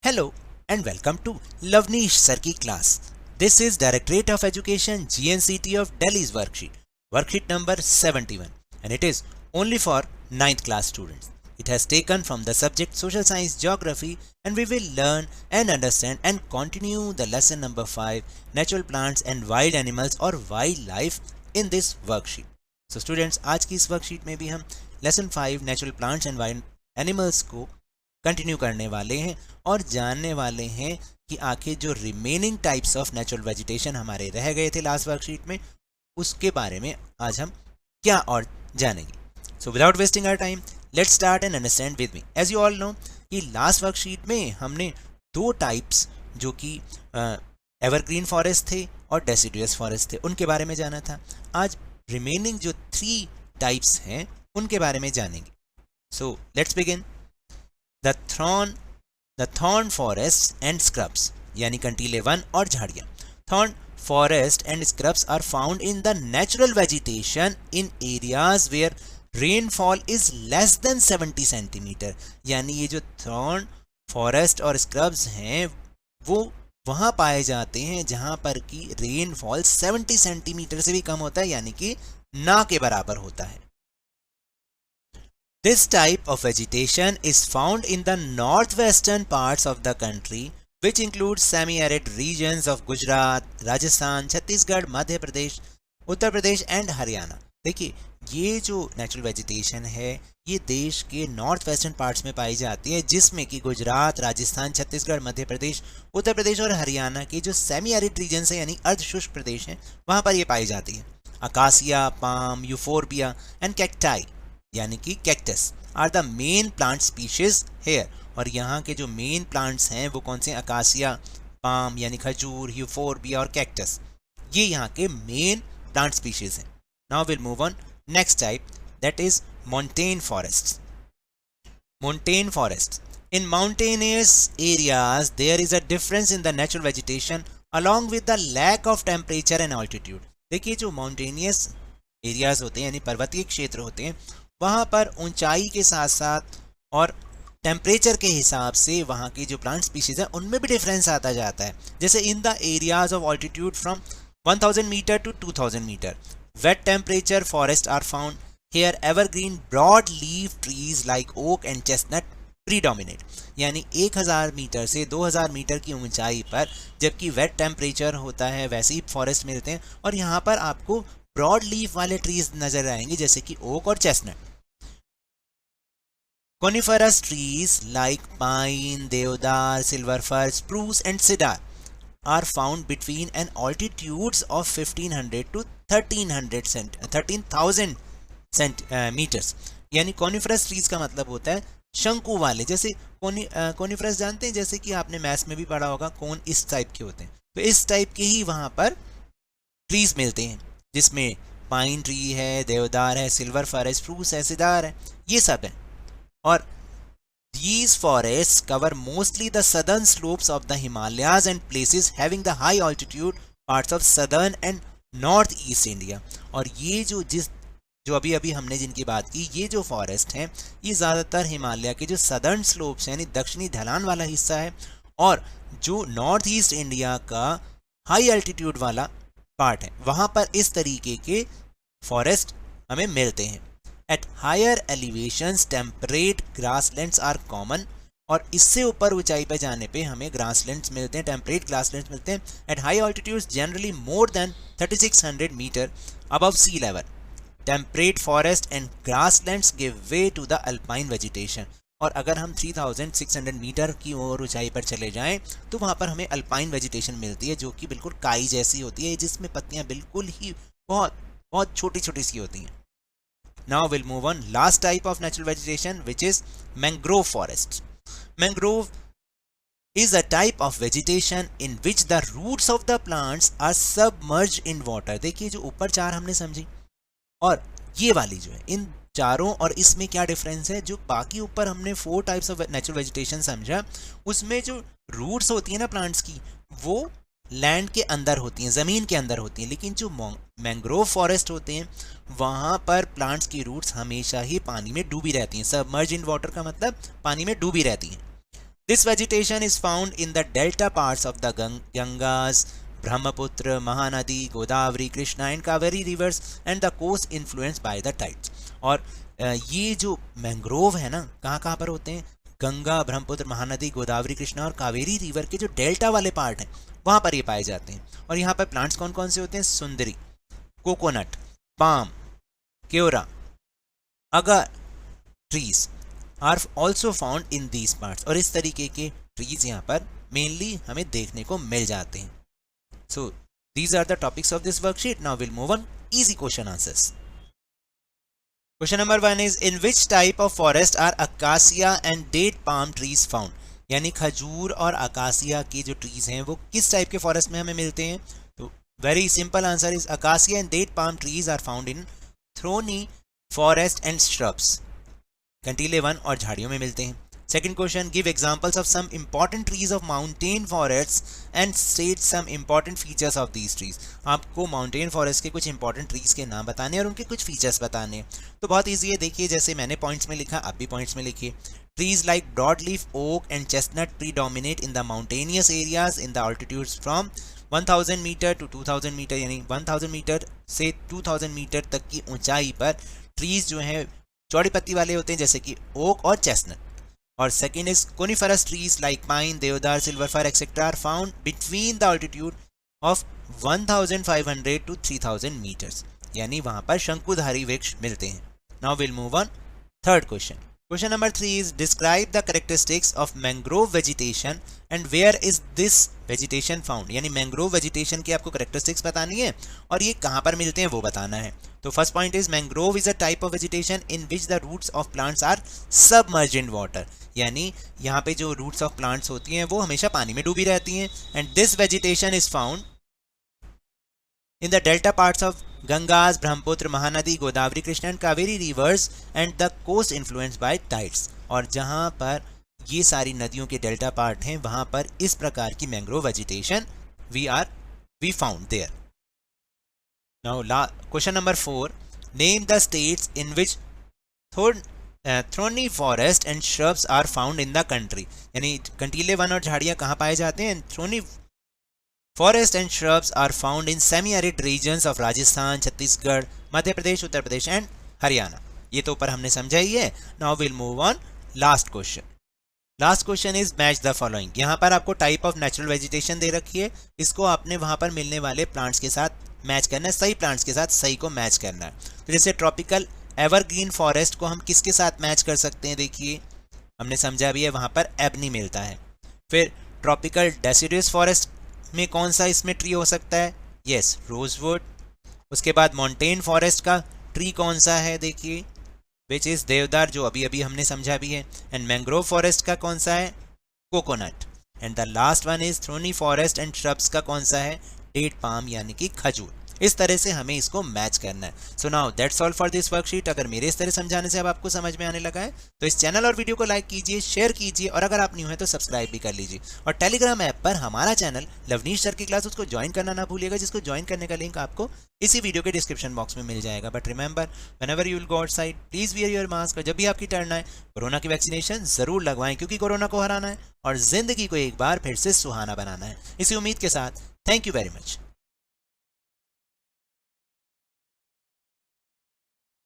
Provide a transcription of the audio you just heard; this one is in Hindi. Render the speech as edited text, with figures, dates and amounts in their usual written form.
Hello and welcome to Lavneesh Sir की class. This is Directorate of Education GNCT of Delhi's worksheet number 71, and it is only for 9th class students. It has taken from the subject Social Science Geography, and we will learn and understand and continue the lesson number 5, Natural Plants and Wild Animals or Wildlife in this worksheet. So students, आज की इस worksheet में भी हम lesson 5 Natural Plants and Wild Animals को कंटिन्यू करने वाले हैं और जानने वाले हैं कि आखिर जो remaining types of natural vegetation हमारे रह गए थे लास्ट वर्कशीट में, उसके बारे में आज हम क्या और जानेंगे. So without wasting our time, let's start and understand with me. As you all know कि लास्ट वर्कशीट में हमने दो टाइप्स जो कि एवरग्रीन फॉरेस्ट थे और डेसिडुअस फॉरेस्ट थे, उनके बारे में जाना था. आज रिमेनिंग जो 3 टाइप्स हैं उनके बारे में जानेंगे. So let's begin. The thorn forests and scrubs यानी कंटीले वन और झाड़ियाँ. Thorn forest and scrubs are found in the natural vegetation in areas where rainfall is less than 70 centimetre. यानी ये जो thorn forest और scrubs हैं वो वहाँ पाए जाते हैं जहाँ पर कि रेनफॉल 70 सेंटीमीटर से भी कम होता है, यानी कि ना के बराबर होता है. This type of vegetation is found in the northwestern parts of the country, which includes semi-arid regions of Gujarat, Rajasthan, Chhattisgarh, Madhya Pradesh, Uttar Pradesh and Haryana. देखिए, ये जो नेचुरल वेजिटेशन है ये देश के नॉर्थ वेस्टर्न पार्ट्स में पाई जाती है, जिसमें कि गुजरात, राजस्थान, छत्तीसगढ़, मध्य प्रदेश, उत्तर प्रदेश और हरियाणा के जो सेमी एरिड रीजन्स हैं यानी अर्धशुष्क प्रदेश हैं वहाँ पर ये पाई जाती है. Acacia, palm, euphorbia and cacti यानी कि cactus are the main plant species here. और यहाँ के जो मेन प्लांट्स हैं वो कौन से हैं? अकासिया, पाम यानी खजूर, यूफोरबिया और कैक्टस, ये यहाँ के मेन प्लांट स्पीशीज हैं. Now will move on next type, that is montane forests. Montane forests. In mountainous areas there is a difference in the natural vegetation along with the lack of temperature and altitude. देखिए, जो माउंटेनियस एरियाज होते हैं यानी पर्वतीय क्षेत्र होते हैं वहाँ पर ऊंचाई के साथ साथ और टेम्परेचर के हिसाब से वहाँ की जो प्लांट स्पीशीज है उनमें भी डिफरेंस आता जाता है. जैसे in the areas of altitude from 1000 metre to 2000 metre wet temperature forest are found. Here evergreen broad leaf trees like oak and chestnut predominate. यानी 1000 मीटर से 2000 मीटर की ऊंचाई पर जबकि वेट टेम्परेचर होता है वैसे ही फॉरेस्ट मिलते हैं और यहाँ पर आपको ब्रॉड लीफ वाले ट्रीज नजर आएंगे जैसे कि ओक और chestnut. Coniferous trees like pine, deodar, silver fir, spruce and cedar are found between an altitudes of 1500 to 13,000 metres. यानी कॉनिफरस ट्रीज का मतलब होता है शंकु वाले. जैसे कॉनिफरस जानते हैं, जैसे कि आपने मैथ्स में भी पढ़ा होगा, कौन इस टाइप के होते हैं, तो इस टाइप के ही वहाँ पर ट्रीज मिलते हैं जिसमें पाइन ट्री है, देवदार है, सिल्वर फर है, स्प्रूस है, सिदार है, ये सब है. और these forests cover mostly the southern slopes of the Himalayas and places having the high altitude parts of southern and northeast India. और ये जो अभी हमने जिनकी बात की, ये जो फॉरेस्ट हैं ये ज़्यादातर हिमालय के जो सदर्न स्लोप्स यानी दक्षिणी ढलान वाला हिस्सा है और जो नॉर्थ ईस्ट इंडिया का हाई एल्टीट्यूड वाला पार्ट है वहाँ पर इस तरीके के फॉरेस्ट हमें मिलते हैं. At higher elevations temperate grasslands are common. और इससे ऊपर ऊंचाई पर जाने पे हमें ग्रासलैंड्स मिलते हैं, टेम्परेट ग्रासलैंड्स मिलते हैं. At high altitudes generally more than 3600 metre above sea level. Temperate forest and grasslands give way to the alpine vegetation. और अगर हम 3600 मीटर की ओर ऊंचाई पर चले जाएं तो वहाँ पर हमें अल्पाइन वेजिटेशन मिलती है जो कि बिल्कुल काई जैसी होती है, जिसमें पत्तियाँ बिल्कुल ही बहुत बहुत छोटी छोटी सी होती हैं. Now we'll move on last type of natural vegetation which is mangrove forests. Mangrove is a type of vegetation in which the roots of the plants are submerged in water. देखिए, जो ऊपर 4 हमने समझी और ये वाली जो है, इन चारों और इसमें क्या डिफरेंस है. जो बाकी ऊपर हमने 4 टाइप्स ऑफ नेचुरल वेजिटेशन समझा, उसमें जो रूट्स होती है ना प्लांट्स की, वो लैंड के अंदर होती हैं, ज़मीन के अंदर होती हैं. लेकिन जो मैंग्रोव फॉरेस्ट होते हैं वहाँ पर प्लांट्स की रूट्स हमेशा ही पानी में डूबी रहती हैं. सबमर्ज इन वाटर का मतलब पानी में डूबी रहती हैं. This vegetation is found in the delta parts of the Gangas, Brahmaputra, Mahanadi, Godavari, Krishna and Kaveri rivers and the coast influenced by the tides. और ये जो मैंग्रोव है ना कहाँ कहाँ पर होते हैं, गंगा, ब्रह्मपुत्र, महानदी, गोदावरी, कृष्णा और कावेरी रिवर के जो डेल्टा वाले पार्ट हैं वहाँ पर ये पाए जाते हैं। और यहाँ पर प्लांट्स कौन कौन से होते हैं, सुंदरी, coconut, palm, kewda, agar trees are also found in these parts. और इस तरीके के ट्रीज यहाँ पर मेनली हमें देखने को मिल जाते हैं। So these are the topics of this worksheet. Now will move on easy question answers. Question number 1 is in which type of forest are acacia and date palm trees found. यानी खजूर और अकासिया के जो ट्रीज हैं वो किस टाइप के फॉरेस्ट में हमें मिलते हैं। तो very simple answer is acacia and date palm trees are found in thorny forest and shrubs, कंटीले वन और झाड़ियों में मिलते हैं। Second question, give examples of some important trees of mountain forest and state some important features of these trees. आपको माउंटेन फॉरेस्ट के कुछ इंपॉर्टेंट ट्रीज के नाम बताने और उनके कुछ फीचर्स बताने। तो बहुत ईजी है, देखिए जैसे मैंने पॉइंट्स में लिखा, आप भी पॉइंट्स में लिखिए। Trees like broad leaf oak and chestnut predominate in the mountainous areas in the altitudes from 1000 metre to 2000 metre, यानी 1000 मीटर से 2000 मीटर तक की ऊंचाई पर ट्रीज जो हैं चौड़ी पत्ती वाले होते हैं, जैसे कि ओक और चेस्टनट। और second is coniferous trees like pine, deodar, silver fir etcetera are found between the altitude of 1500 to 3000 meters, यानी वहां पर शंकुधारी वृक्ष मिलते हैं। Now will move on third question. Question number 3 is describe the characteristics of mangrove vegetation and where is this vegetation found. यानी मैंग्रोव वेजिटेशन की आपको कैरेक्टरिस्टिक्स बतानी है और ये कहाँ पर मिलते हैं वो बताना है। तो first point is mangrove is a type of vegetation in which the roots of plants are submerged in water. यानी यहाँ पे जो रूट्स ऑफ प्लांट्स होती हैं वो हमेशा पानी में डूबी रहती हैं। And this vegetation is found in the delta parts of Gangas, Brahmaputra, Mahanadi, Godavari, Krishna and Kaveri rivers and the coast influenced by tides. और जहाँ पर ये सारी नदियों के डेल्टा पार्ट हैं वहाँ पर इस प्रकार की mangrove vegetation we found there. Now question number 4, name the states in which thorny forest and shrubs are found in the country. यानी कंटीले वन और झाड़ियाँ कहाँ पाए जाते हैं। Thorny forest and shrubs are found in semi arid regions of Rajasthan, Chhattisgarh, Madhya Pradesh, Uttar Pradesh and Haryana. ये तो ऊपर हमने समझा ही है। Now will move on last question. Last question is match the following. यहाँ पर आपको टाइप ऑफ नेचुरल वेजिटेशन दे रखी है, इसको आपने वहाँ पर मिलने वाले प्लांट्स के साथ मैच करना है, सही प्लांट्स के साथ सही को मैच करना है। तो जैसे ट्रॉपिकल एवरग्रीन फॉरेस्ट को हम किसके साथ मैच कर सकते हैं, देखिए हमने समझा भी है, वहाँ पर एबनी मिलता है। फिर ट्रॉपिकल डेसिडुअस फॉरेस्ट में कौन सा इसमें ट्री हो सकता है, यस रोजवुड। उसके बाद माउंटेन फॉरेस्ट का ट्री कौन सा है, देखिए विच इज देवदार, जो अभी अभी हमने समझा भी है। एंड मैंग्रोव फॉरेस्ट का कौन सा है, coconut. And the last one is thorny forest and shrubs का कौन सा है, डेट पाम यानी कि खजूर। इस तरह से हमें इसको मैच करना है। So now that's all for this worksheet. अगर मेरे इस तरह समझाने से अब आपको समझ में आने लगा है तो इस चैनल और वीडियो को लाइक कीजिए, शेयर कीजिए और अगर आप न्यू है तो सब्सक्राइब भी कर लीजिए। और टेलीग्राम ऐप पर हमारा चैनल लवनीश सर की क्लास, उसको ज्वाइन करना ना भूलिएगा, जिसको ज्वाइन करने का लिंक आपको इसी वीडियो के डिस्क्रिप्शन बॉक्स में मिल जाएगा। But remember, whenever you will go outside please wear your mask. और जब भी आपकी टर्न आए कोरोना की वैक्सीनेशन जरूर लगवाएं, क्योंकि कोरोना को हराना है और जिंदगी को एक बार फिर से सुहाना बनाना है। इसी उम्मीद के साथ थैंक यू वेरी मच।